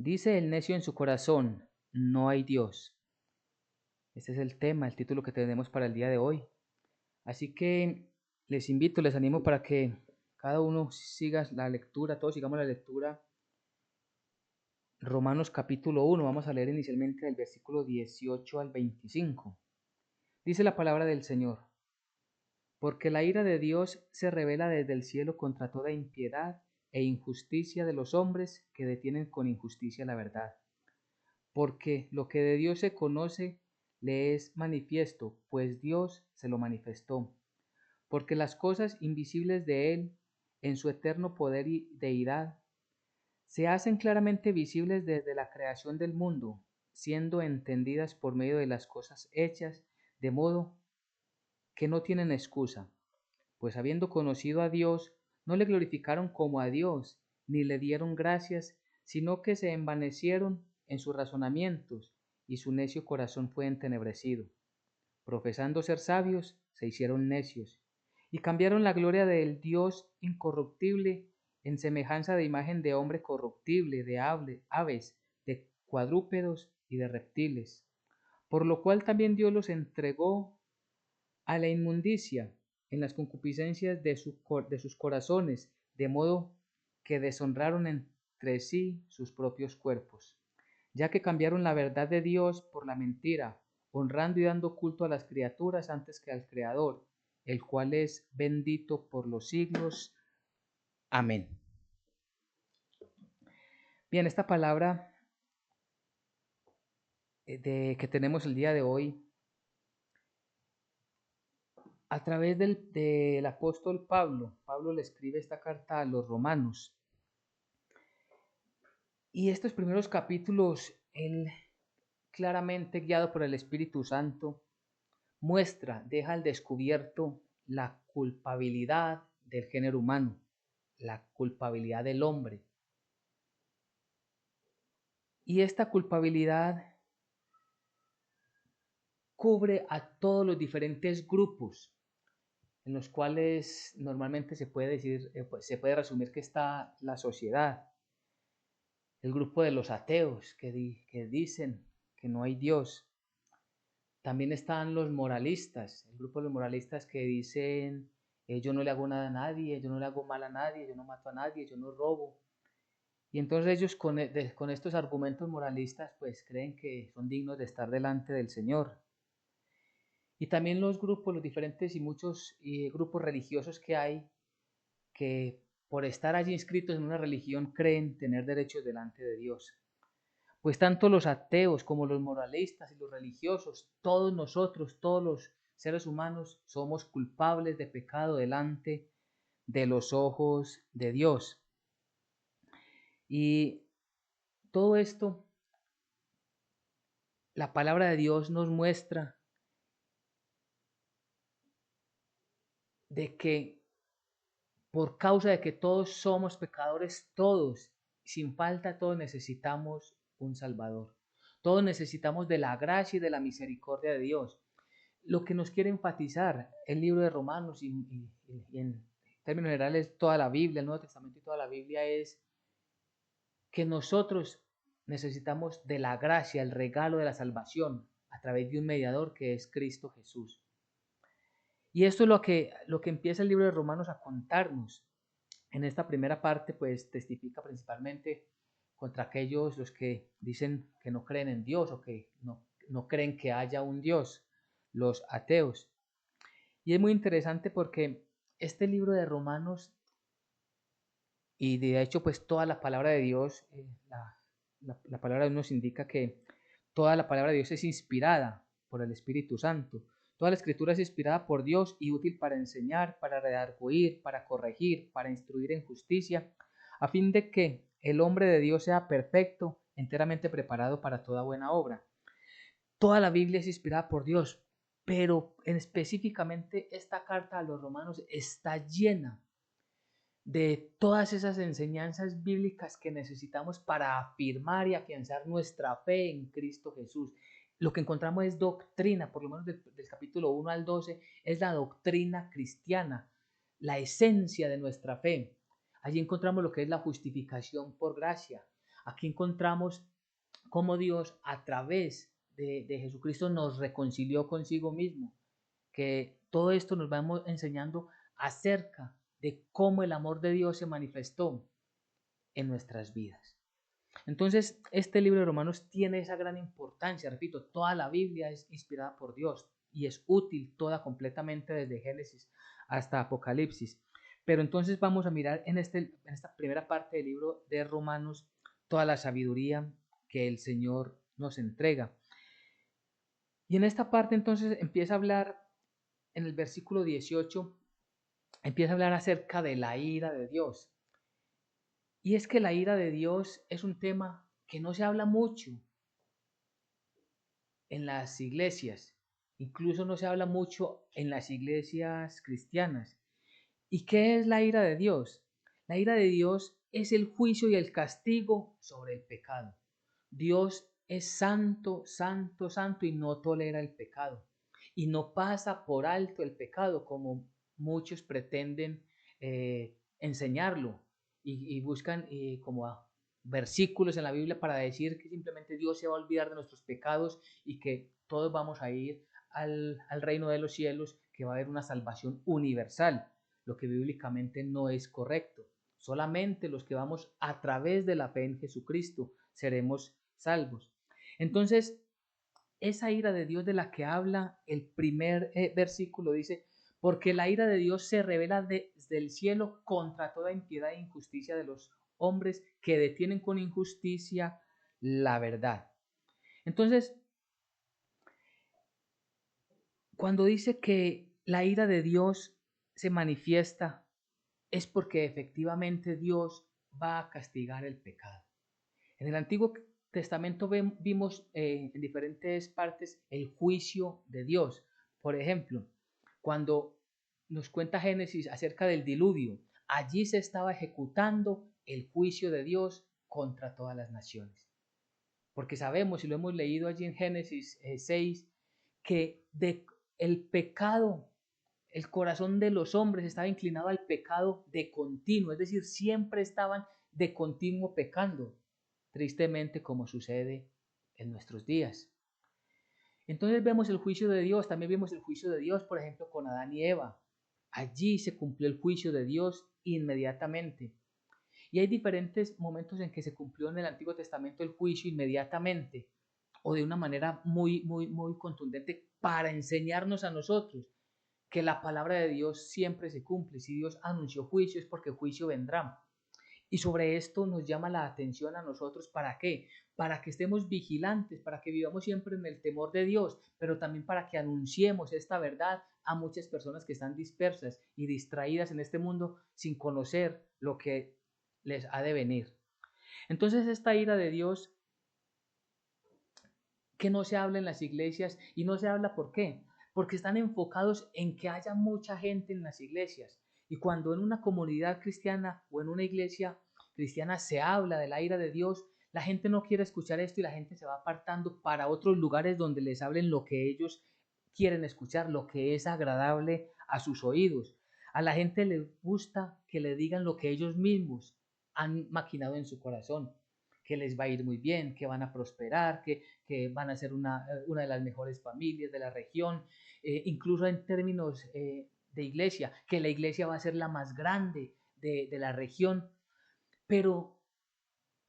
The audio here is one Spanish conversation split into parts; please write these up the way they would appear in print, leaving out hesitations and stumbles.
Dice el necio en su corazón, no hay Dios. Este es el tema, el título que tenemos para el día de hoy. Así que les invito, les animo para que cada uno siga la lectura, todos sigamos la lectura. Romanos capítulo 1, vamos a leer inicialmente del versículo 18 al 25. Dice la palabra del Señor: porque la ira de Dios se revela desde el cielo contra toda impiedad e injusticia de los hombres que detienen con injusticia la verdad. Porque lo que de Dios se conoce le es manifiesto, pues Dios se lo manifestó. Porque las cosas invisibles de Él, en su eterno poder y deidad, se hacen claramente visibles desde la creación del mundo, siendo entendidas por medio de las cosas hechas, de modo que no tienen excusa. Pues habiendo conocido a Dios, no le glorificaron como a Dios, ni le dieron gracias, sino que se envanecieron en sus razonamientos, y su necio corazón fue entenebrecido. Profesando ser sabios, se hicieron necios, y cambiaron la gloria del Dios incorruptible en semejanza de imagen de hombre corruptible, de aves, de cuadrúpedos y de reptiles. Por lo cual también Dios los entregó a la inmundicia en las concupiscencias de sus corazones, de modo que deshonraron entre sí sus propios cuerpos, ya que cambiaron la verdad de Dios por la mentira, honrando y dando culto a las criaturas antes que al Creador, el cual es bendito por los siglos. Amén. Bien, esta palabra que tenemos el día de hoy, a través del apóstol Pablo, Pablo le escribe esta carta a los romanos. Y estos primeros capítulos, él claramente guiado por el Espíritu Santo, deja al descubierto la culpabilidad del género humano, la culpabilidad del hombre. Y esta culpabilidad cubre a todos los diferentes grupos en los cuales normalmente se puede decir, se puede resumir que está la sociedad. El grupo de los ateos que dicen que no hay Dios. También están los moralistas, el grupo de los moralistas que dicen, yo no le hago nada a nadie, yo no le hago mal a nadie, yo no mato a nadie, yo no robo. Y entonces ellos con estos argumentos moralistas pues creen que son dignos de estar delante del Señor. Y también los diferentes y muchos grupos religiosos que hay, que por estar allí inscritos en una religión creen tener derechos delante de Dios. Pues tanto los ateos como los moralistas y los religiosos, todos nosotros, todos los seres humanos, somos culpables de pecado delante de los ojos de Dios. Y todo esto, la palabra de Dios nos muestra de que por causa de que todos somos pecadores, todos, sin falta, todos necesitamos un Salvador. Todos necesitamos de la gracia y de la misericordia de Dios. Lo que nos quiere enfatizar el libro de Romanos y en términos generales toda la Biblia, el Nuevo Testamento y toda la Biblia es que nosotros necesitamos de la gracia, el regalo de la salvación a través de un mediador que es Cristo Jesús. Y esto es lo que empieza el libro de Romanos a contarnos. En esta primera parte pues testifica principalmente contra aquellos los que dicen que no creen en Dios o que no creen que haya un Dios, los ateos. Y es muy interesante porque este libro de Romanos, y de hecho pues toda la palabra de Dios, la palabra de Dios nos indica que toda la palabra de Dios es inspirada por el Espíritu Santo. Toda la escritura es inspirada por Dios y útil para enseñar, para redarguir, para corregir, para instruir en justicia, a fin de que el hombre de Dios sea perfecto, enteramente preparado para toda buena obra. Toda la Biblia es inspirada por Dios, pero específicamente esta carta a los romanos está llena de todas esas enseñanzas bíblicas que necesitamos para afirmar y afianzar nuestra fe en Cristo Jesús. Lo que encontramos es doctrina, por lo menos del capítulo 1 al 12, es la doctrina cristiana, la esencia de nuestra fe. Allí encontramos lo que es la justificación por gracia. Aquí encontramos cómo Dios a través de Jesucristo nos reconcilió consigo mismo, que todo esto nos va enseñando acerca de cómo el amor de Dios se manifestó en nuestras vidas. Entonces, este libro de Romanos tiene esa gran importancia. Repito, toda la Biblia es inspirada por Dios y es útil toda completamente desde Génesis hasta Apocalipsis. Pero entonces vamos a mirar en esta primera parte del libro de Romanos toda la sabiduría que el Señor nos entrega. Y en esta parte entonces empieza a hablar, en el versículo 18, empieza a hablar acerca de la ira de Dios. Y es que la ira de Dios es un tema que no se habla mucho en las iglesias, incluso no se habla mucho en las iglesias cristianas. ¿Y qué es la ira de Dios? La ira de Dios es el juicio y el castigo sobre el pecado. Dios es santo, santo, santo y no tolera el pecado. Y no pasa por alto el pecado como muchos pretenden enseñarlo y buscan como versículos en la Biblia para decir que simplemente Dios se va a olvidar de nuestros pecados y que todos vamos a ir al reino de los cielos, que va a haber una salvación universal, lo que bíblicamente no es correcto. Solamente los que vamos a través de la fe en Jesucristo seremos salvos. Entonces, esa ira de Dios de la que habla el primer versículo dice, porque la ira de Dios se revela desde el cielo contra toda impiedad e injusticia de los hombres que detienen con injusticia la verdad. Entonces, cuando dice que la ira de Dios se manifiesta, es porque efectivamente Dios va a castigar el pecado. En el Antiguo Testamento vimos en diferentes partes el juicio de Dios. Por ejemplo, cuando nos cuenta Génesis acerca del diluvio, allí se estaba ejecutando el juicio de Dios contra todas las naciones. Porque sabemos y lo hemos leído allí en Génesis 6, que el pecado, el corazón de los hombres estaba inclinado al pecado de continuo, es decir, siempre estaban de continuo pecando, tristemente como sucede en nuestros días. Entonces vemos el juicio de Dios, también vemos el juicio de Dios, por ejemplo, con Adán y Eva. Allí se cumplió el juicio de Dios inmediatamente. Y hay diferentes momentos en que se cumplió en el Antiguo Testamento el juicio inmediatamente o de una manera muy, muy, muy contundente para enseñarnos a nosotros que la palabra de Dios siempre se cumple. Si Dios anunció juicio es porque juicio vendrá. Y sobre esto nos llama la atención a nosotros, ¿para qué? Para que estemos vigilantes, para que vivamos siempre en el temor de Dios, pero también para que anunciemos esta verdad a muchas personas que están dispersas y distraídas en este mundo sin conocer lo que les ha de venir. Entonces esta ira de Dios que no se habla en las iglesias y no se habla ¿por qué? Porque están enfocados en que haya mucha gente en las iglesias. Y cuando en una comunidad cristiana o en una iglesia cristiana se habla de la ira de Dios, la gente no quiere escuchar esto y la gente se va apartando para otros lugares donde les hablen lo que ellos quieren escuchar, lo que es agradable a sus oídos. A la gente le gusta que le digan lo que ellos mismos han maquinado en su corazón, que les va a ir muy bien, que van a prosperar, que van a ser una de las mejores familias de la región, incluso en términos de iglesia, que la iglesia va a ser la más grande de la región. Pero,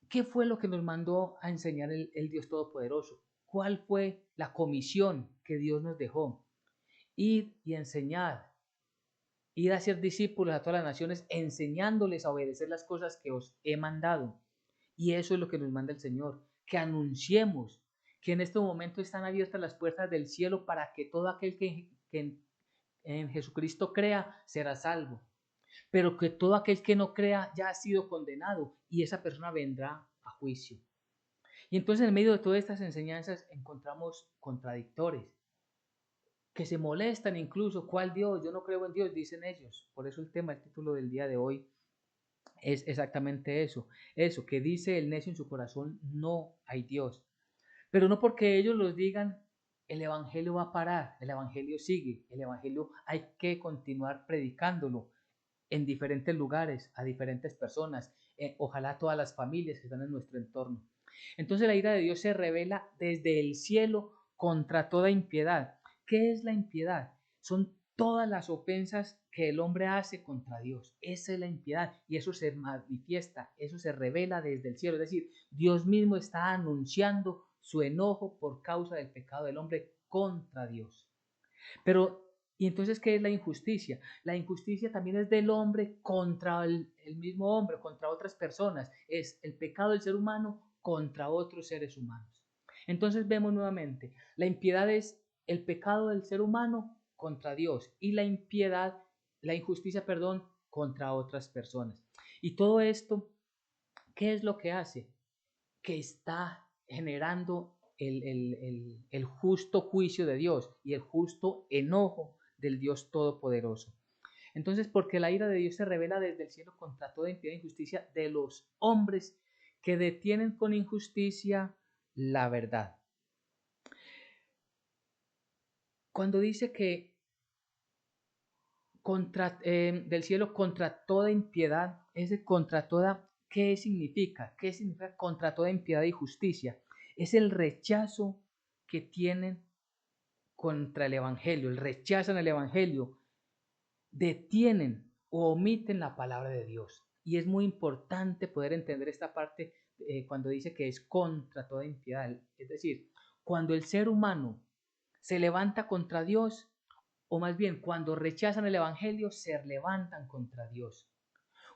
¿qué fue lo que nos mandó a enseñar el Dios Todopoderoso? ¿Cuál fue la comisión que Dios nos dejó? Ir y enseñar, ir a ser discípulos a todas las naciones, enseñándoles a obedecer las cosas que os he mandado. Y eso es lo que nos manda el Señor, que anunciemos que en este momento están abiertas las puertas del cielo para que todo aquel que en Jesucristo crea será salvo, pero que todo aquel que no crea ya ha sido condenado y esa persona vendrá a juicio. Y entonces en medio de todas estas enseñanzas encontramos contradictores que se molestan incluso, ¿cuál Dios? Yo no creo en Dios, dicen ellos. Por eso el título del día de hoy es exactamente eso que dice el necio en su corazón, no hay Dios. Pero no porque ellos los digan, el evangelio va a parar, el evangelio sigue, el evangelio hay que continuar predicándolo. en diferentes lugares, a diferentes personas, ojalá a todas las familias que están en nuestro entorno. Entonces la ira de Dios se revela desde el cielo contra toda impiedad. ¿Qué es la impiedad? Son todas las ofensas que el hombre hace contra Dios. Esa es la impiedad y eso se manifiesta, eso se revela desde el cielo. Es decir, Dios mismo está anunciando su enojo por causa del pecado del hombre contra Dios. Pero, ¿y entonces qué es la injusticia? La injusticia también es del hombre contra el mismo hombre, contra otras personas. Es el pecado del ser humano contra otros seres humanos. Entonces vemos nuevamente, la impiedad es el pecado del ser humano contra Dios y la impiedad, la injusticia, perdón, contra otras personas. Y todo esto, ¿qué es lo que hace? Que está generando el justo juicio de Dios y el justo enojo del Dios Todopoderoso. Entonces, porque la ira de Dios se revela desde el cielo contra toda impiedad e injusticia de los hombres que detienen con injusticia la verdad. Cuando dice que del cielo contra toda impiedad, ese contra toda, ¿qué significa? ¿Qué significa contra toda impiedad y justicia? Es el rechazo que tienen contra el Evangelio, rechazan el Evangelio, detienen o omiten la palabra de Dios. Y es muy importante poder entender esta parte cuando dice que es contra toda impiedad. Es decir, cuando el ser humano se levanta contra Dios, o más bien cuando rechazan el Evangelio, se levantan contra Dios.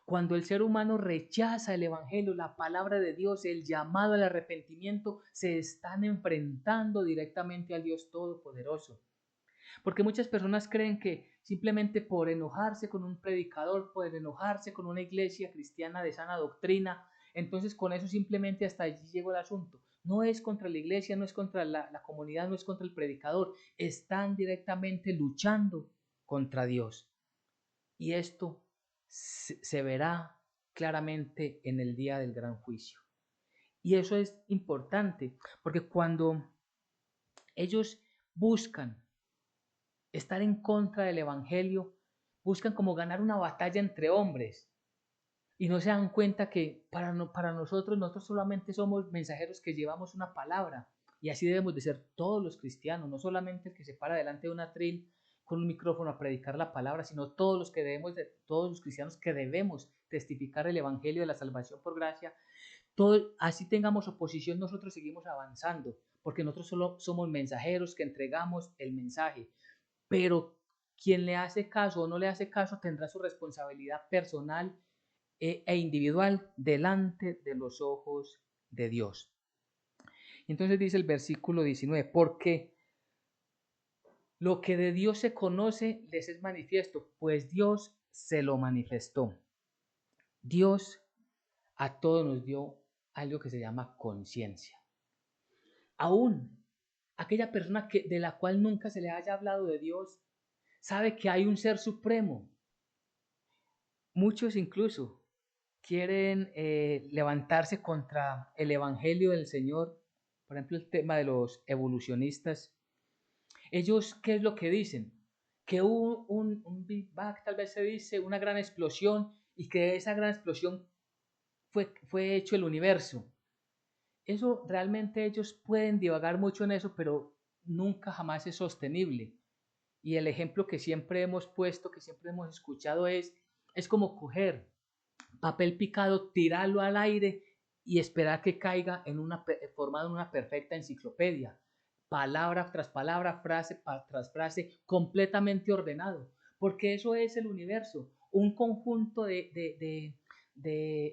Cuando el ser humano rechaza el Evangelio, la palabra de Dios, el llamado al arrepentimiento, se están enfrentando directamente al Dios Todopoderoso. Porque muchas personas creen que simplemente por enojarse con un predicador, por enojarse con una iglesia cristiana de sana doctrina, entonces con eso simplemente hasta allí llegó el asunto. No es contra la iglesia, no es contra la comunidad, no es contra el predicador. Están directamente luchando contra Dios. Y esto se verá claramente en el día del gran juicio. Y eso es importante, porque cuando ellos buscan estar en contra del Evangelio, buscan como ganar una batalla entre hombres y no se dan cuenta que para nosotros solamente somos mensajeros que llevamos una palabra y así debemos de ser todos los cristianos, no solamente el que se para delante de un atril con un micrófono a predicar la palabra, sino todos los cristianos que debemos testificar el Evangelio de la salvación por gracia. Así tengamos oposición, nosotros seguimos avanzando, porque nosotros solo somos mensajeros que entregamos el mensaje. Pero quien le hace caso o no le hace caso tendrá su responsabilidad personal e individual delante de los ojos de Dios. Entonces dice el versículo 19, porque lo que de Dios se conoce les es manifiesto, pues Dios se lo manifestó. Dios a todos nos dio algo que se llama conciencia. Aún aquella persona de la cual nunca se le haya hablado de Dios, sabe que hay un ser supremo. Muchos incluso quieren levantarse contra el Evangelio del Señor. Por ejemplo, el tema de los evolucionistas. Ellos, ¿qué es lo que dicen? Que hubo un Big Bang, tal vez se dice, una gran explosión, y que de esa gran explosión fue hecho el universo. Eso realmente ellos pueden divagar mucho en eso, pero nunca jamás es sostenible. Y el ejemplo que siempre hemos puesto, que siempre hemos escuchado es como coger papel picado, tirarlo al aire y esperar que caiga formado en una perfecta enciclopedia, palabra tras palabra, frase tras frase, completamente ordenado, porque eso es el universo, un conjunto de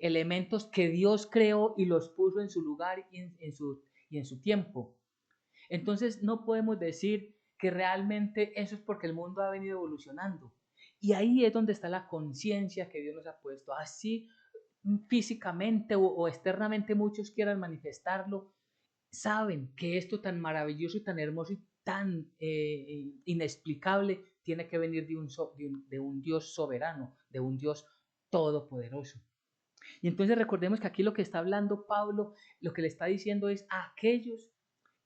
elementos que Dios creó y los puso en su lugar y en su tiempo. Entonces no podemos decir que realmente eso es porque el mundo ha venido evolucionando. Y ahí es donde está la conciencia que Dios nos ha puesto. Así físicamente o externamente muchos quieran manifestarlo, saben que esto tan maravilloso y tan hermoso y tan inexplicable tiene que venir de un Dios soberano, de un Dios todopoderoso. Y entonces recordemos que aquí lo que está hablando Pablo, lo que le está diciendo es a aquellos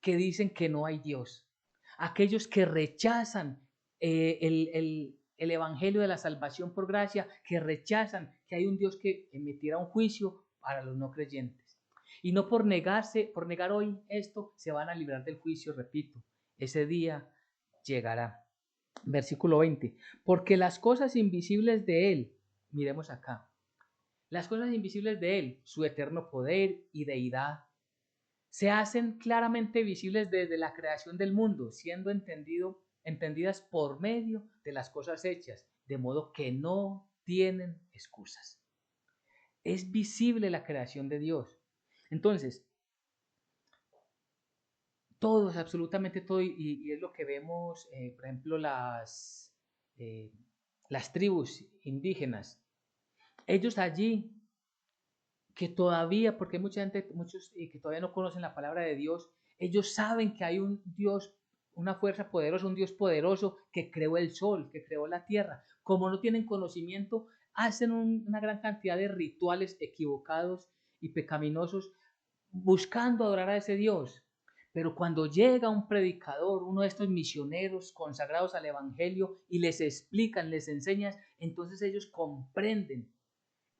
que dicen que no hay Dios, aquellos que rechazan el evangelio de la salvación por gracia, que rechazan que hay un Dios que emitirá un juicio para los no creyentes. Y no por negar hoy esto, se van a librar del juicio, repito, ese día llegará. Versículo 20, porque las cosas invisibles de Él, miremos acá, las cosas invisibles de Él, su eterno poder y deidad, se hacen claramente visibles desde la creación del mundo, siendo entendidas por medio de las cosas hechas, de modo que no tienen excusas. Es visible la creación de Dios. Entonces, todos, absolutamente todo, y es lo que vemos, por ejemplo, eh, las tribus indígenas, ellos allí, que todavía, porque hay mucha gente, muchos que todavía no conocen la palabra de Dios, ellos saben que hay un Dios, una fuerza poderosa, un Dios poderoso que creó el sol, que creó la tierra. Como no tienen conocimiento, hacen una gran cantidad de rituales equivocados y pecaminosos buscando adorar a ese Dios. Pero cuando llega un predicador, uno de estos misioneros consagrados al Evangelio y les explican, les enseñan, entonces ellos comprenden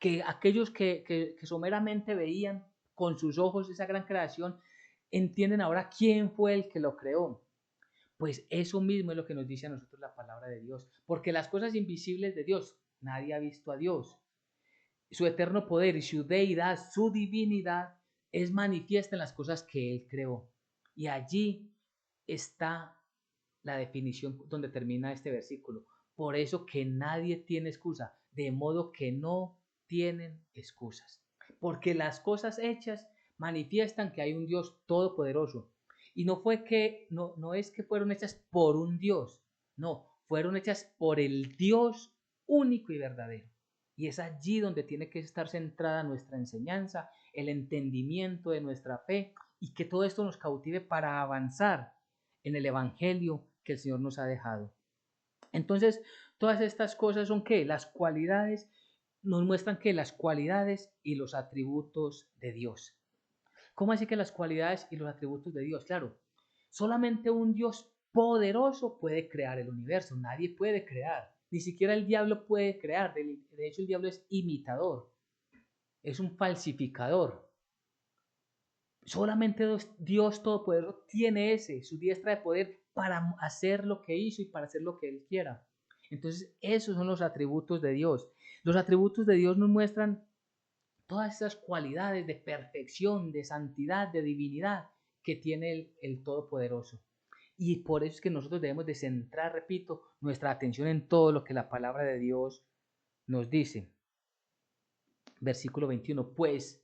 que aquellos que someramente veían con sus ojos esa gran creación, entienden ahora quién fue el que lo creó. Pues eso mismo es lo que nos dice a nosotros la palabra de Dios, porque las cosas invisibles de Dios, nadie ha visto a Dios. Su eterno poder y su deidad, su divinidad, es manifiesta en las cosas que Él creó. Y allí está la definición donde termina este versículo. Por eso que nadie tiene excusa, de modo que no tienen excusas. Porque las cosas hechas manifiestan que hay un Dios todopoderoso. Y no es que fueron hechas por un Dios, no, fueron hechas por el Dios único y verdadero. Y es allí donde tiene que estar centrada nuestra enseñanza, el entendimiento de nuestra fe y que todo esto nos cautive para avanzar en el Evangelio que el Señor nos ha dejado. Entonces, todas estas cosas son que las cualidades nos muestran que las cualidades y los atributos de Dios. ¿Cómo así que las cualidades y los atributos de Dios? Claro, solamente un Dios poderoso puede crear el universo, nadie puede crear, ni siquiera el diablo puede crear, de hecho el diablo es imitador, es un falsificador. Solamente Dios Todopoderoso tiene su diestra de poder para hacer lo que hizo y para hacer lo que Él quiera. Entonces, esos son los atributos de Dios. Los atributos de Dios nos muestran todas esas cualidades de perfección, de santidad, de divinidad que tiene el Todopoderoso. Y por eso es que nosotros debemos de centrar, repito, nuestra atención en todo lo que la palabra de Dios nos dice. Versículo 21, pues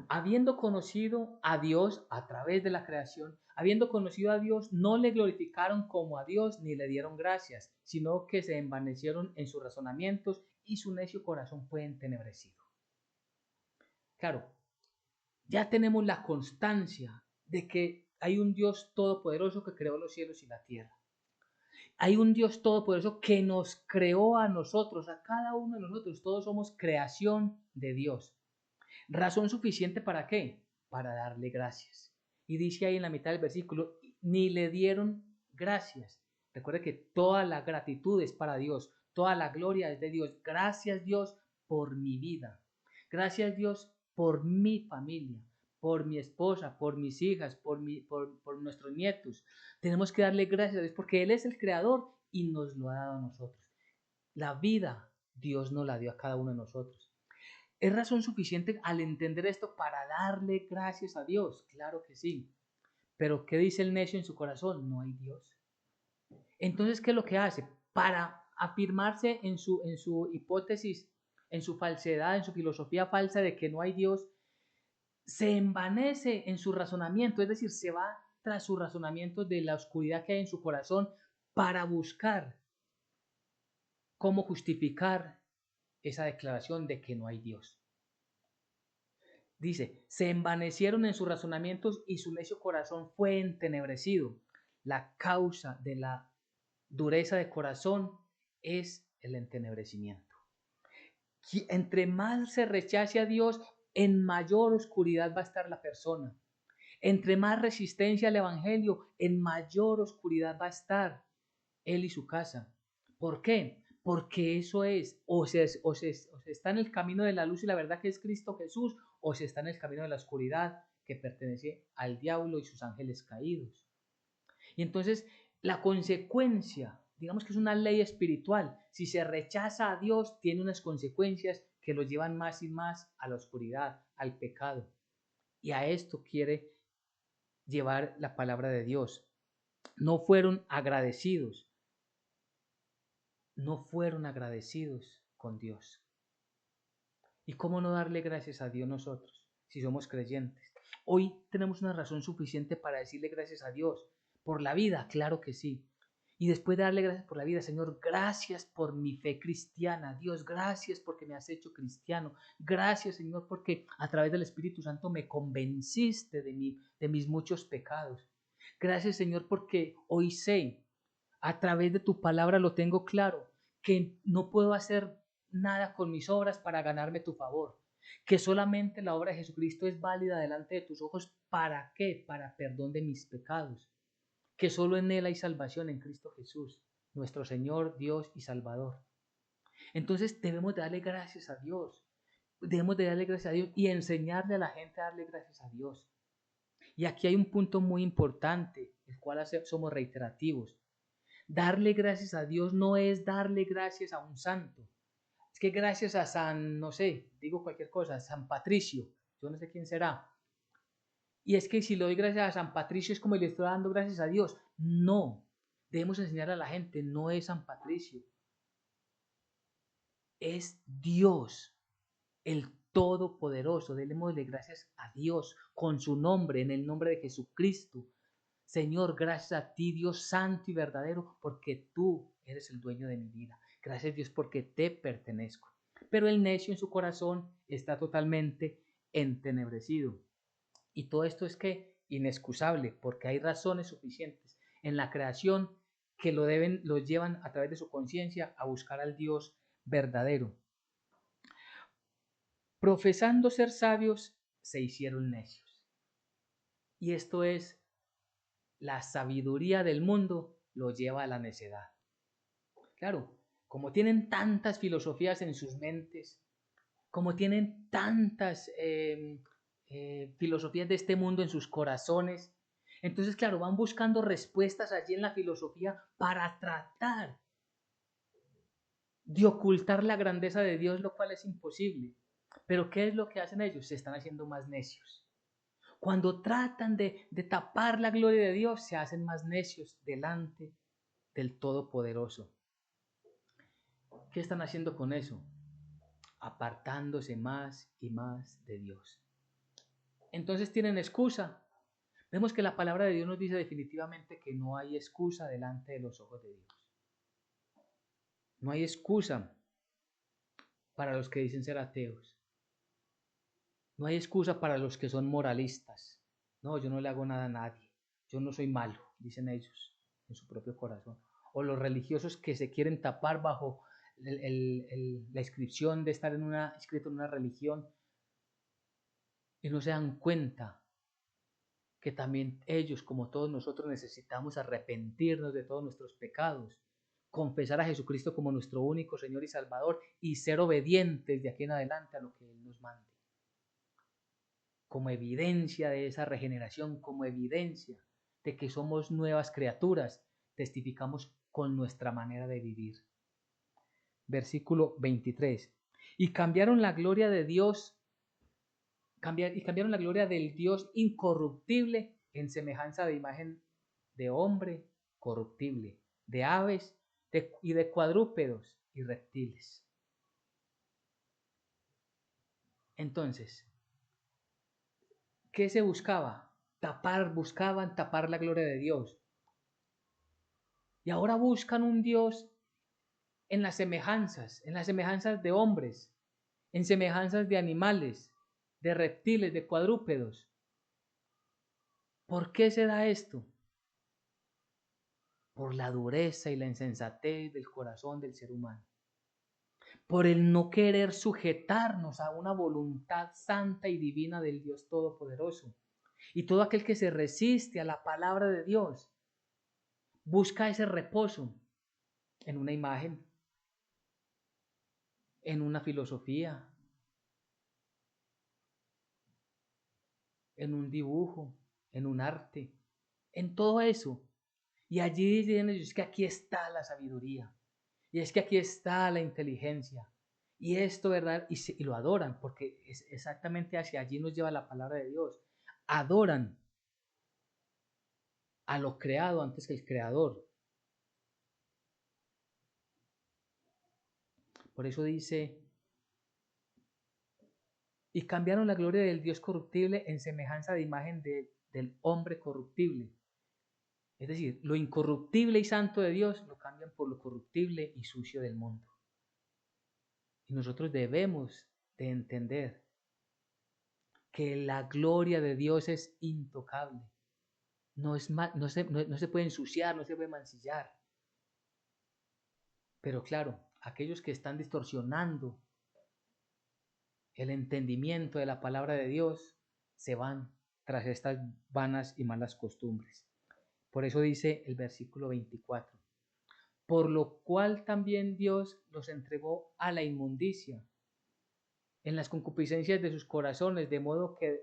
habiendo conocido a Dios a través de la creación, habiendo conocido a Dios, no le glorificaron como a Dios ni le dieron gracias, sino que se envanecieron en sus razonamientos y su necio corazón fue entenebrecido. Claro, ya tenemos la constancia de que hay un Dios todopoderoso que creó los cielos y la tierra. Hay un Dios todopoderoso que nos creó a nosotros, a cada uno de nosotros. Todos somos creación de Dios. ¿Razón suficiente para qué? Para darle gracias. Y dice ahí en la mitad del versículo, ni le dieron gracias. Recuerde que toda la gratitud es para Dios, toda la gloria es de Dios. Gracias Dios por mi vida. Gracias Dios por mi familia, por mi esposa, por mis hijas, por nuestros nietos. Tenemos que darle gracias a Dios porque Él es el creador y nos lo ha dado a nosotros. La vida Dios nos la dio a cada uno de nosotros. ¿Es razón suficiente al entender esto para darle gracias a Dios? Claro que sí. Pero ¿qué dice el necio en su corazón? No hay Dios. Entonces, ¿qué es lo que hace? Para afirmarse en su hipótesis, en su falsedad, en su filosofía falsa de que no hay Dios, se envanece en su razonamiento, es decir, se va tras su razonamiento de la oscuridad que hay en su corazón para buscar cómo justificar esa declaración de que no hay Dios. Dice, se envanecieron en sus razonamientos y su necio corazón fue entenebrecido. La causa de la dureza de corazón es el entenebrecimiento. Entre más se rechace a Dios, en mayor oscuridad va a estar la persona. Entre más resistencia al Evangelio, en mayor oscuridad va a estar él y su casa. ¿Por qué? Porque eso es, o se está en el camino de la luz y la verdad que es Cristo Jesús, o se está en el camino de la oscuridad que pertenece al diablo y sus ángeles caídos. Y entonces la consecuencia, digamos que es una ley espiritual, si se rechaza a Dios, tiene unas consecuencias que lo llevan más y más a la oscuridad, al pecado. Y a esto quiere llevar la palabra de Dios. No fueron agradecidos, no fueron agradecidos con Dios. ¿Y cómo no darle gracias a Dios nosotros, si somos creyentes? Hoy tenemos una razón suficiente para decirle gracias a Dios. ¿Por la vida? Claro que sí. Y después de darle gracias por la vida, Señor, gracias por mi fe cristiana. Dios, gracias porque me has hecho cristiano. Gracias, Señor, porque a través del Espíritu Santo me convenciste de mis muchos pecados. Gracias, Señor, porque hoy sé, a través de tu palabra lo tengo claro, que no puedo hacer nada con mis obras para ganarme tu favor, que solamente la obra de Jesucristo es válida delante de tus ojos. ¿Para qué? Para perdón de mis pecados, que solo en Él hay salvación, en Cristo Jesús, nuestro Señor, Dios y Salvador. Entonces debemos de darle gracias a Dios, debemos de darle gracias a Dios y enseñarle a la gente a darle gracias a Dios. Y aquí hay un punto muy importante, el cual somos reiterativos. Darle gracias a Dios no es darle gracias a un santo. Es que gracias a San, no sé, digo cualquier cosa, San Patricio, yo no sé quién será. Y es que si le doy gracias a San Patricio es como le estoy dando gracias a Dios. No, debemos enseñar a la gente, no es San Patricio, es Dios, el Todopoderoso. Démosle gracias a Dios con su nombre, en el nombre de Jesucristo. Señor, gracias a ti, Dios santo y verdadero, porque tú eres el dueño de mi vida. Gracias, Dios, porque te pertenezco. Pero el necio en su corazón está totalmente entenebrecido. Y todo esto es que inexcusable, porque hay razones suficientes en la creación que lo llevan a través de su conciencia a buscar al Dios verdadero. Profesando ser sabios, se hicieron necios. Y esto es, la sabiduría del mundo lo lleva a la necedad. Claro, como tienen tantas filosofías en sus mentes, como tienen tantas filosofías de este mundo en sus corazones, entonces, claro, van buscando respuestas allí en la filosofía para tratar de ocultar la grandeza de Dios, lo cual es imposible. Pero ¿qué es lo que hacen ellos? Se están haciendo más necios. Cuando tratan de tapar la gloria de Dios, se hacen más necios delante del Todopoderoso. ¿Qué están haciendo con eso? Apartándose más y más de Dios. Entonces tienen excusa. Vemos que la palabra de Dios nos dice definitivamente que no hay excusa delante de los ojos de Dios. No hay excusa para los que dicen ser ateos. No hay excusa para los que son moralistas. No, yo no le hago nada a nadie. Yo no soy malo, dicen ellos en su propio corazón. O los religiosos que se quieren tapar bajo la inscripción de estar inscrito en una religión y no se dan cuenta que también ellos, como todos nosotros, necesitamos arrepentirnos de todos nuestros pecados, confesar a Jesucristo como nuestro único Señor y Salvador y ser obedientes de aquí en adelante a lo que Él nos mande. Como evidencia de esa regeneración, como evidencia de que somos nuevas criaturas, testificamos con nuestra manera de vivir. Versículo 23. Y cambiaron la gloria de Dios, cambiaron la gloria del Dios incorruptible en semejanza de imagen de hombre corruptible, de aves y de cuadrúpedos y reptiles. Entonces, ¿qué se buscaba? Buscaban tapar la gloria de Dios. Y ahora buscan un Dios en las semejanzas de hombres, en semejanzas de animales, de reptiles, de cuadrúpedos. ¿Por qué se da esto? Por la dureza y la insensatez del corazón del ser humano. Por el no querer sujetarnos a una voluntad santa y divina del Dios Todopoderoso. Y todo aquel que se resiste a la palabra de Dios busca ese reposo, en una imagen, en una filosofía, en un dibujo, en un arte, en todo eso. Y allí dicen ellos, es que aquí está la sabiduría, y es que aquí está la inteligencia, y esto, ¿verdad? Y lo adoran, porque es exactamente hacia allí nos lleva la palabra de Dios. Adoran a lo creado antes que el creador. Por eso dice, y cambiaron la gloria del Dios corruptible en semejanza de imagen del hombre corruptible. Es decir, lo incorruptible y santo de Dios lo cambian por lo corruptible y sucio del mundo. Y nosotros debemos de entender que la gloria de Dios es intocable. No se puede ensuciar, no se puede mancillar. Pero claro, aquellos que están distorsionando el entendimiento de la palabra de Dios se van tras estas vanas y malas costumbres. Por eso dice el versículo 24, por lo cual también Dios los entregó a la inmundicia en las concupiscencias de sus corazones, de modo que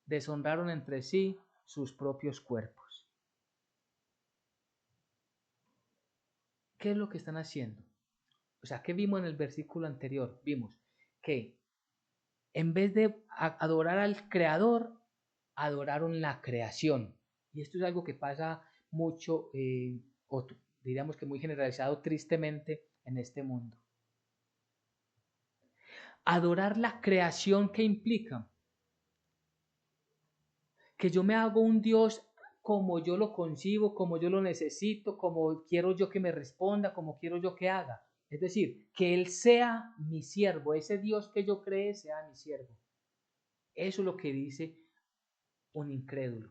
deshonraron entre sí sus propios cuerpos. ¿Qué es lo que están haciendo? O sea, ¿qué vimos en el versículo anterior? Vimos que en vez de adorar al Creador, adoraron la creación. Y esto es algo que pasa mucho, o diríamos que muy generalizado tristemente en este mundo. Adorar la creación, ¿qué implica? Que yo me hago un Dios como yo lo concibo, como yo lo necesito, como quiero yo que me responda, como quiero yo que haga. Es decir, que Él sea mi siervo, ese Dios que yo cree sea mi siervo. Eso es lo que dice un incrédulo,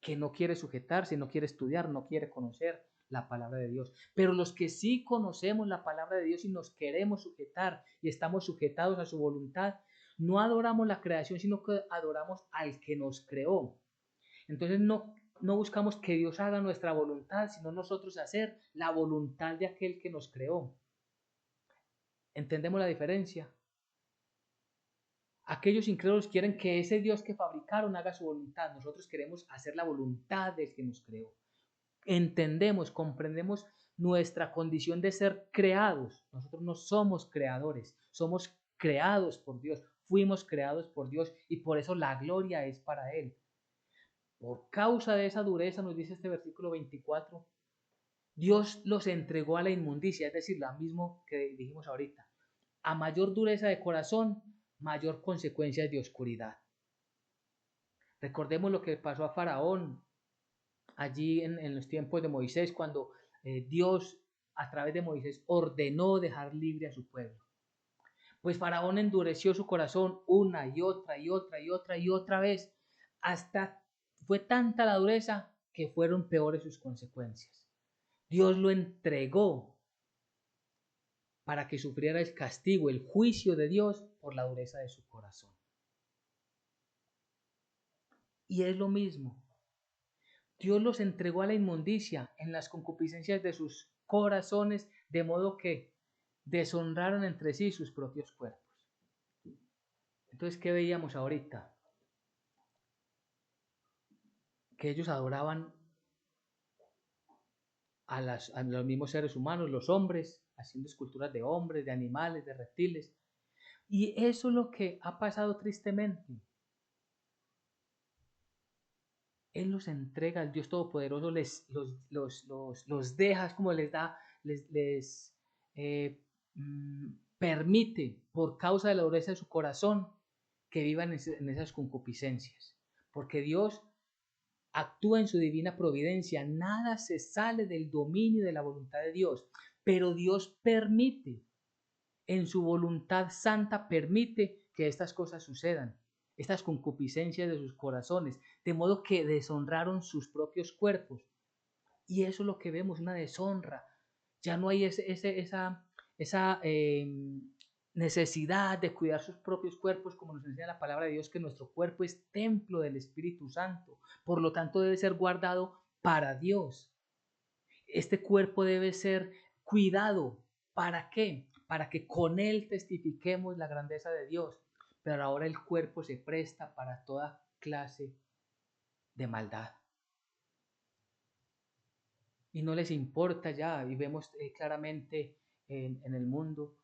que no quiere sujetarse, no quiere estudiar, no quiere conocer la palabra de Dios. Pero los que sí conocemos la palabra de Dios y nos queremos sujetar y estamos sujetados a su voluntad, no adoramos la creación, sino que adoramos al que nos creó. Entonces no buscamos que Dios haga nuestra voluntad, sino nosotros hacer la voluntad de aquel que nos creó. ¿Entendemos la diferencia? Aquellos incrédulos quieren que ese Dios que fabricaron haga su voluntad. Nosotros queremos hacer la voluntad del que nos creó. Entendemos, comprendemos nuestra condición de ser creados. Nosotros no somos creadores, somos creados por Dios. Fuimos creados por Dios y por eso la gloria es para Él. Por causa de esa dureza, nos dice este versículo 24, Dios los entregó a la inmundicia, es decir, lo mismo que dijimos ahorita. A mayor dureza de corazón, mayor consecuencia de oscuridad. Recordemos lo que pasó a Faraón allí en los tiempos de Moisés, cuando Dios a través de Moisés ordenó dejar libre a su pueblo. Pues Faraón endureció su corazón una y otra y otra y otra y otra vez, hasta fue tanta la dureza que fueron peores sus consecuencias. Dios lo entregó para que sufriera el castigo, el juicio de Dios por la dureza de su corazón. Y es lo mismo. Dios los entregó a la inmundicia en las concupiscencias de sus corazones, de modo que deshonraron entre sí sus propios cuerpos. Entonces, ¿qué veíamos ahorita? Que ellos adoraban a los mismos seres humanos, los hombres, haciendo esculturas de hombres, de animales, de reptiles. Y eso es lo que ha pasado tristemente. Él los entrega, el Dios Todopoderoso los deja, como les da, les permite, por causa de la dureza de su corazón, que vivan en esas concupiscencias. Porque Dios actúa en su divina providencia, nada se sale del dominio de la voluntad de Dios, pero Dios permite, en su voluntad santa permite que estas cosas sucedan, estas concupiscencias de sus corazones, de modo que deshonraron sus propios cuerpos. Y eso es lo que vemos, una deshonra. Ya no hay esa necesidad de cuidar sus propios cuerpos, como nos enseña la palabra de Dios, que nuestro cuerpo es templo del Espíritu Santo. Por lo tanto, debe ser guardado para Dios. Este cuerpo debe ser cuidado. ¿Para qué? Para que con él testifiquemos la grandeza de Dios. Pero ahora el cuerpo se presta para toda clase de maldad. Y no les importa ya, y vemos claramente en el mundo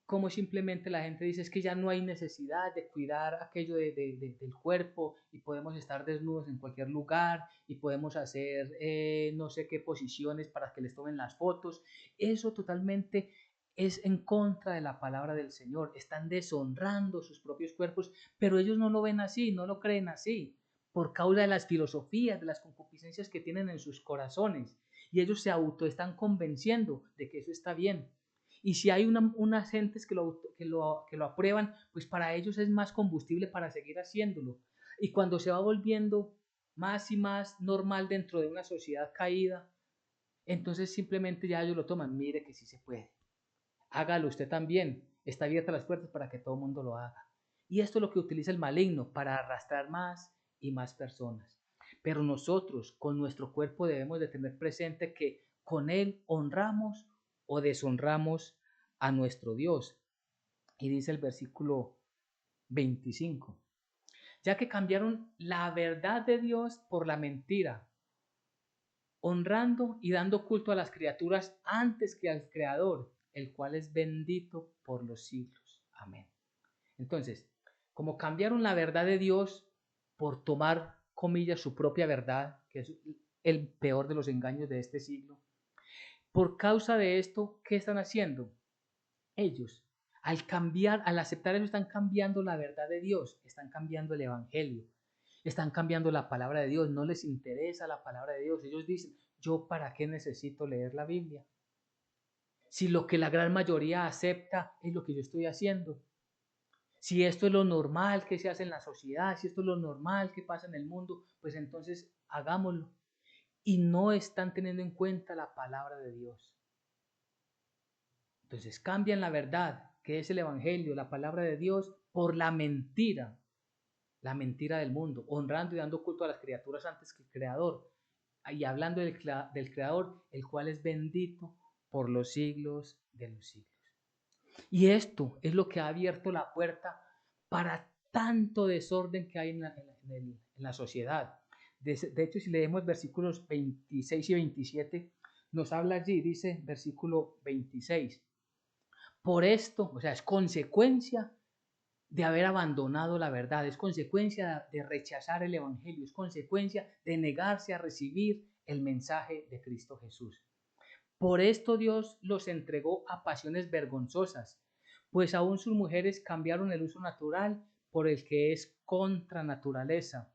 cómo simplemente la gente dice es que ya no hay necesidad de cuidar aquello del cuerpo y podemos estar desnudos en cualquier lugar y podemos hacer no sé qué posiciones para que les tomen las fotos. Eso totalmente es en contra de la palabra del Señor. Están deshonrando sus propios cuerpos, pero ellos no lo ven así, no lo creen así, por causa de las filosofías, de las concupiscencias que tienen en sus corazones. Y ellos se auto están convenciendo de que eso está bien. Y si hay unas gentes que lo aprueban, pues para ellos es más combustible para seguir haciéndolo. Y cuando se va volviendo más y más normal dentro de una sociedad caída, entonces simplemente ya ellos lo toman. Mire que sí se puede. Hágalo usted también. Está abierta las puertas para que todo el mundo lo haga. Y esto es lo que utiliza el maligno para arrastrar más y más personas. Pero nosotros con nuestro cuerpo debemos de tener presente que con él honramos o deshonramos a nuestro Dios. Y dice el versículo 25, ya que cambiaron la verdad de Dios por la mentira, honrando y dando culto a las criaturas antes que al Creador, el cual es bendito por los siglos. Amén. Entonces, como cambiaron la verdad de Dios por tomar, comillas, su propia verdad, que es el peor de los engaños de este siglo, por causa de esto, ¿qué están haciendo? Ellos, al cambiar, al aceptar eso, están cambiando la verdad de Dios, están cambiando el evangelio, están cambiando la palabra de Dios, no les interesa la palabra de Dios. Ellos dicen, ¿yo para qué necesito leer la Biblia? Si lo que la gran mayoría acepta es lo que yo estoy haciendo. Si esto es lo normal que se hace en la sociedad, si esto es lo normal que pasa en el mundo, pues entonces hagámoslo. Y no están teniendo en cuenta la palabra de Dios. Entonces cambian la verdad, que es el Evangelio, la palabra de Dios, por la mentira del mundo, honrando y dando culto a las criaturas antes que el Creador, y hablando del Creador, el cual es bendito por los siglos de los siglos. Y esto es lo que ha abierto la puerta para tanto desorden que hay en la sociedad. De hecho, si leemos versículos 26 y 27, nos habla allí, dice versículo 26. Por esto, o sea, es consecuencia de haber abandonado la verdad, es consecuencia de rechazar el Evangelio, es consecuencia de negarse a recibir el mensaje de Cristo Jesús. Por esto Dios los entregó a pasiones vergonzosas, pues aún sus mujeres cambiaron el uso natural por el que es contra naturaleza.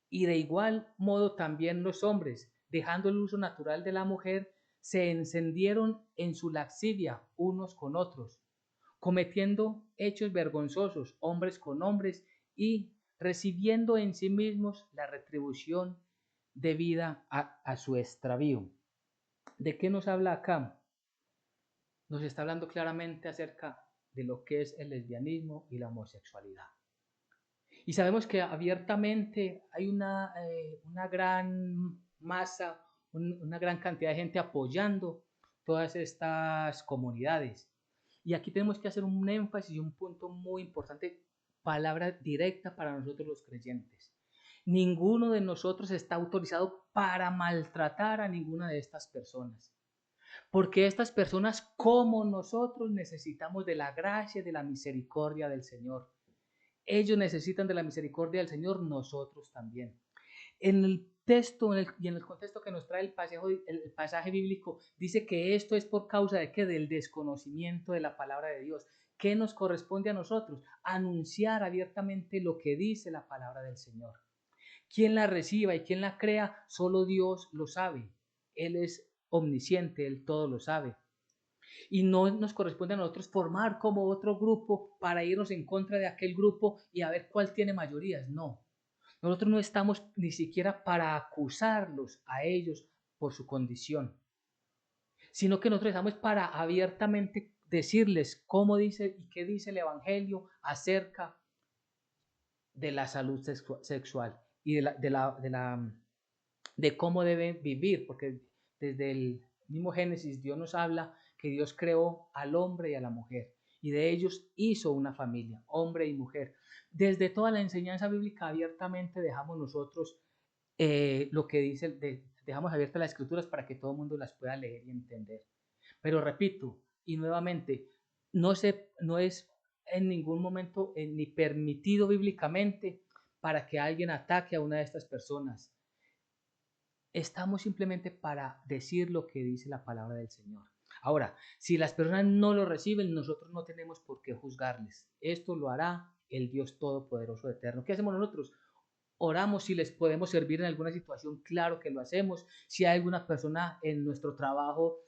Y de igual modo también los hombres, dejando el uso natural de la mujer, se encendieron en su lascivia unos con otros, cometiendo hechos vergonzosos hombres con hombres y recibiendo en sí mismos la retribución debida a su extravío. ¿De qué nos habla acá? Nos está hablando claramente acerca de lo que es el lesbianismo y la homosexualidad. Y sabemos que abiertamente hay una gran masa, una gran cantidad de gente apoyando todas estas comunidades. Y aquí tenemos que hacer un énfasis y un punto muy importante, palabra directa para nosotros los creyentes. Ninguno de nosotros está autorizado para maltratar a ninguna de estas personas. Porque estas personas, como nosotros, necesitamos de la gracia y de la misericordia del Señor. Ellos necesitan de la misericordia del Señor, nosotros también. En el texto y en el contexto que nos trae el pasaje bíblico, dice que esto es por causa de que del desconocimiento de la palabra de Dios. ¿Qué nos corresponde a nosotros? Anunciar abiertamente lo que dice la palabra del Señor. Quien la reciba y quien la crea, solo Dios lo sabe. Él es omnisciente, Él todo lo sabe. Y no nos corresponde a nosotros formar como otro grupo para irnos en contra de aquel grupo y a ver cuál tiene mayorías. No, nosotros no estamos ni siquiera para acusarlos a ellos por su condición, sino que nosotros estamos para abiertamente decirles cómo dice y qué dice el Evangelio acerca de la salud sexual y de cómo deben vivir, porque desde el mismo Génesis, Dios nos habla que Dios creó al hombre y a la mujer y de ellos hizo una familia, hombre y mujer. Desde toda la enseñanza bíblica abiertamente dejamos nosotros lo que dice, dejamos abiertas las escrituras para que todo el mundo las pueda leer y entender. Pero repito, y nuevamente, no es en ningún momento ni permitido bíblicamente para que alguien ataque a una de estas personas. Estamos simplemente para decir lo que dice la palabra del Señor. Ahora, si las personas no lo reciben, nosotros no tenemos por qué juzgarles. Esto lo hará el Dios Todopoderoso Eterno. ¿Qué hacemos nosotros? Oramos si les podemos servir en alguna situación, claro que lo hacemos. Si hay alguna persona en nuestro trabajo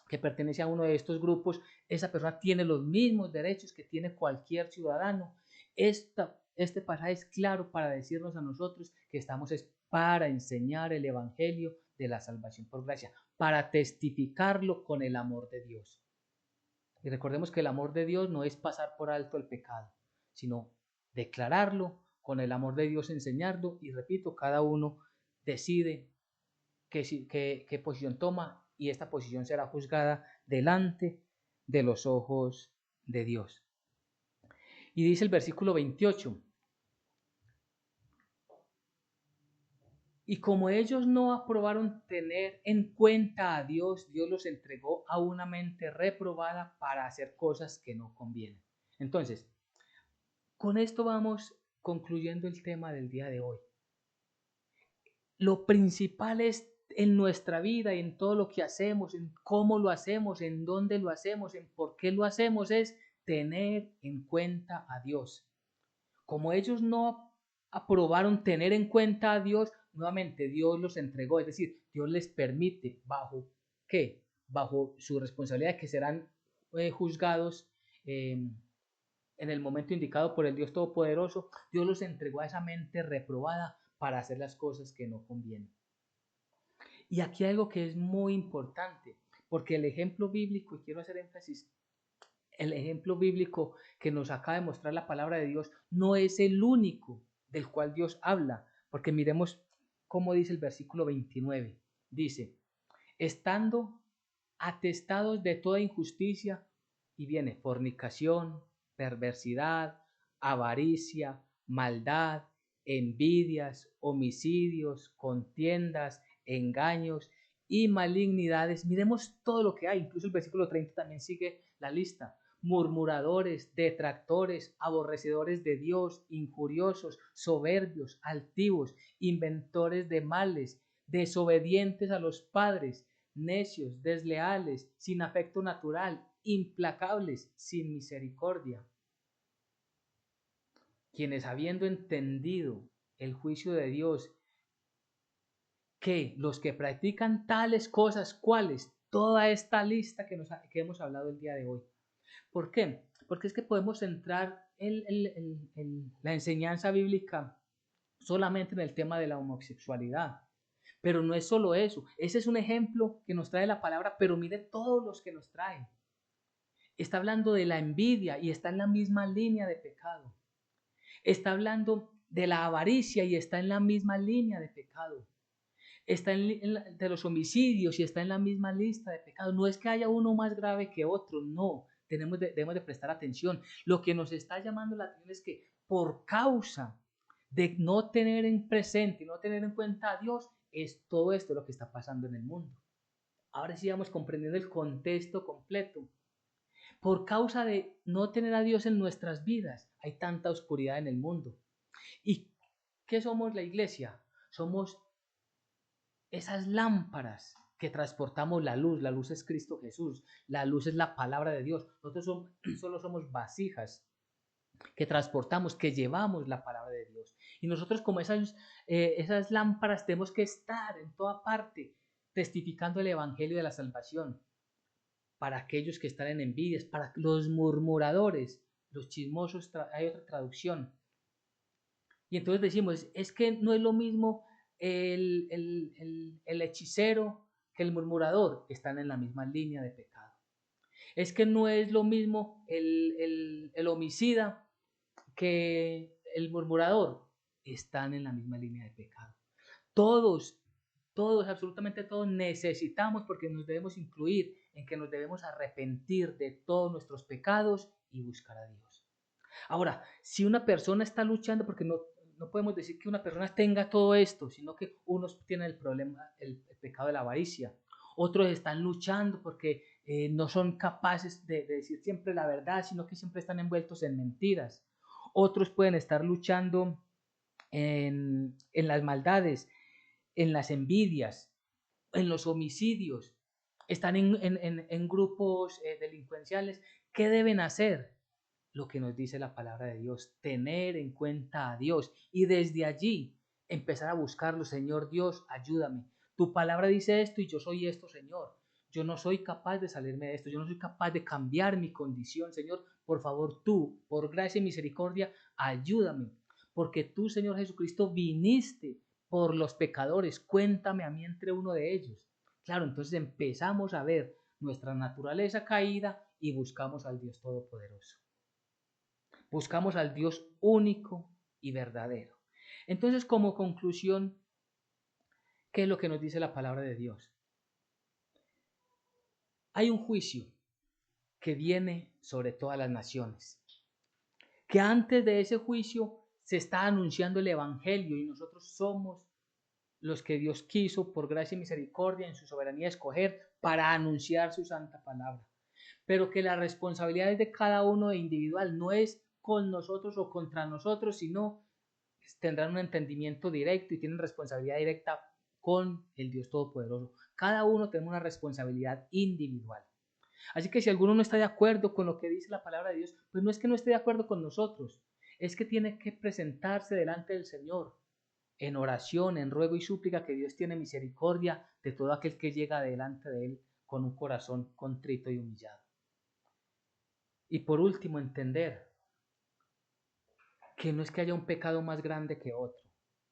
que pertenece a uno de estos grupos, esa persona tiene los mismos derechos que tiene cualquier ciudadano. Este pasaje es claro para decirnos a nosotros que estamos es para enseñar el evangelio de la salvación por gracia, para testificarlo con el amor de Dios. Y recordemos que el amor de Dios no es pasar por alto el pecado, sino declararlo con el amor de Dios, enseñarlo, y repito, cada uno decide qué posición toma, y esta posición será juzgada delante de los ojos de Dios. Y dice el versículo 28, y como ellos no aprobaron tener en cuenta a Dios, Dios los entregó a una mente reprobada para hacer cosas que no convienen. Entonces, con esto vamos concluyendo el tema del día de hoy. Lo principal es en nuestra vida y en todo lo que hacemos, en cómo lo hacemos, en dónde lo hacemos, en por qué lo hacemos, es tener en cuenta a Dios. Como ellos no aprobaron tener en cuenta a Dios, nuevamente Dios los entregó, es decir, Dios les permite, ¿bajo qué? Bajo su responsabilidad, que serán juzgados en el momento indicado por el Dios Todopoderoso. Dios los entregó a esa mente reprobada para hacer las cosas que no convienen. Y aquí hay algo que es muy importante, porque el ejemplo bíblico, y quiero hacer énfasis, el ejemplo bíblico que nos acaba de mostrar la palabra de Dios no es el único del cual Dios habla, porque miremos cómo dice el versículo 29. Dice, estando atestados de toda injusticia, y viene fornicación, perversidad, avaricia, maldad, envidias, homicidios, contiendas, engaños y malignidades. Miremos todo lo que hay, incluso el versículo 30 también sigue la lista. Murmuradores, detractores, aborrecedores de Dios, injuriosos, soberbios, altivos, inventores de males, desobedientes a los padres, necios, desleales, sin afecto natural, implacables, sin misericordia, quienes habiendo entendido el juicio de Dios, que los que practican tales cosas, ¿cuáles? Toda esta lista que hemos hablado el día de hoy. ¿Por qué? Porque es que podemos centrar la enseñanza bíblica solamente en el tema de la homosexualidad. Pero no es solo eso. Ese es un ejemplo que nos trae la palabra, pero mire todos los que nos trae. Está hablando de la envidia y está en la misma línea de pecado. Está hablando de la avaricia y está en la misma línea de pecado. Está de los homicidios y está en la misma lista de pecados. No es que haya uno más grave que otro, no. Debemos de prestar atención. Lo que nos está llamando la atención es que por causa de no tener en presente y no tener en cuenta a Dios, es todo esto lo que está pasando en el mundo. Ahora sí vamos comprendiendo el contexto completo. Por causa de no tener a Dios en nuestras vidas, hay tanta oscuridad en el mundo. ¿Y qué somos la iglesia? Somos esas lámparas que transportamos la luz. La luz es Cristo Jesús, la luz es la palabra de Dios. Nosotros solo somos vasijas que transportamos, que llevamos la palabra de Dios. Y nosotros como esas lámparas tenemos que estar en toda parte testificando el evangelio de la salvación para aquellos que están en envidias, para los murmuradores, los chismosos, hay otra traducción. Y entonces decimos, es que no es lo mismo el hechicero que el murmurador, están en la misma línea de pecado. Es que no es lo mismo el homicida que el murmurador, están en la misma línea de pecado. Todos todos, absolutamente todos necesitamos, porque nos debemos incluir en que nos debemos arrepentir de todos nuestros pecados y buscar a Dios. Ahora, si una persona está luchando, porque no podemos decir que una persona tenga todo esto, sino que unos tienen el problema, el pecado de la avaricia, otros están luchando porque no son capaces de decir siempre la verdad, sino que siempre están envueltos en mentiras. Otros pueden estar luchando en las maldades, en las envidias, en los homicidios, están en grupos delincuenciales. ¿Qué deben hacer? Lo que nos dice la palabra de Dios, tener en cuenta a Dios y desde allí empezar a buscarlo. Señor Dios, ayúdame. Tu palabra dice esto y yo soy esto, Señor. Yo no soy capaz de salirme de esto, yo no soy capaz de cambiar mi condición, Señor. Por favor, tú, por gracia y misericordia, ayúdame. Porque tú, Señor Jesucristo, viniste por los pecadores. Cuéntame a mí entre uno de ellos. Claro, entonces empezamos a ver nuestra naturaleza caída y buscamos al Dios Todopoderoso. Buscamos al Dios único y verdadero. Entonces, como conclusión, ¿qué es lo que nos dice la palabra de Dios? Hay un juicio que viene sobre todas las naciones, que antes de ese juicio se está anunciando el Evangelio y nosotros somos los que Dios quiso por gracia y misericordia en su soberanía escoger para anunciar su santa palabra. Pero que la responsabilidad es de cada uno de individual, no es con nosotros o contra nosotros, sino tendrán un entendimiento directo y tienen responsabilidad directa con el Dios Todopoderoso. Cada uno tiene una responsabilidad individual. Así que si alguno no está de acuerdo con lo que dice la palabra de Dios, pues no es que no esté de acuerdo con nosotros, es que tiene que presentarse delante del Señor en oración, en ruego y súplica, que Dios tiene misericordia de todo aquel que llega delante de Él con un corazón contrito y humillado. Y por último, entender que no es que haya un pecado más grande que otro.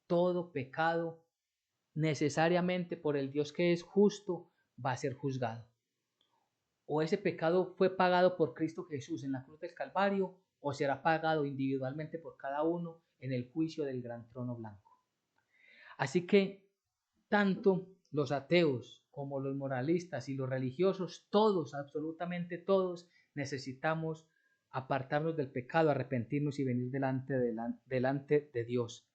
Todo pecado necesariamente por el Dios que es justo va a ser juzgado. O ese pecado fue pagado por Cristo Jesús en la cruz del Calvario, o será pagado individualmente por cada uno en el juicio del gran trono blanco. Así que tanto los ateos como los moralistas y los religiosos, todos, absolutamente todos, necesitamos apartarnos del pecado, arrepentirnos y venir delante de Dios.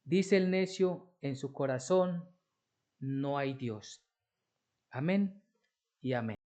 Dice el necio en su corazón, no hay Dios. Amén y amén.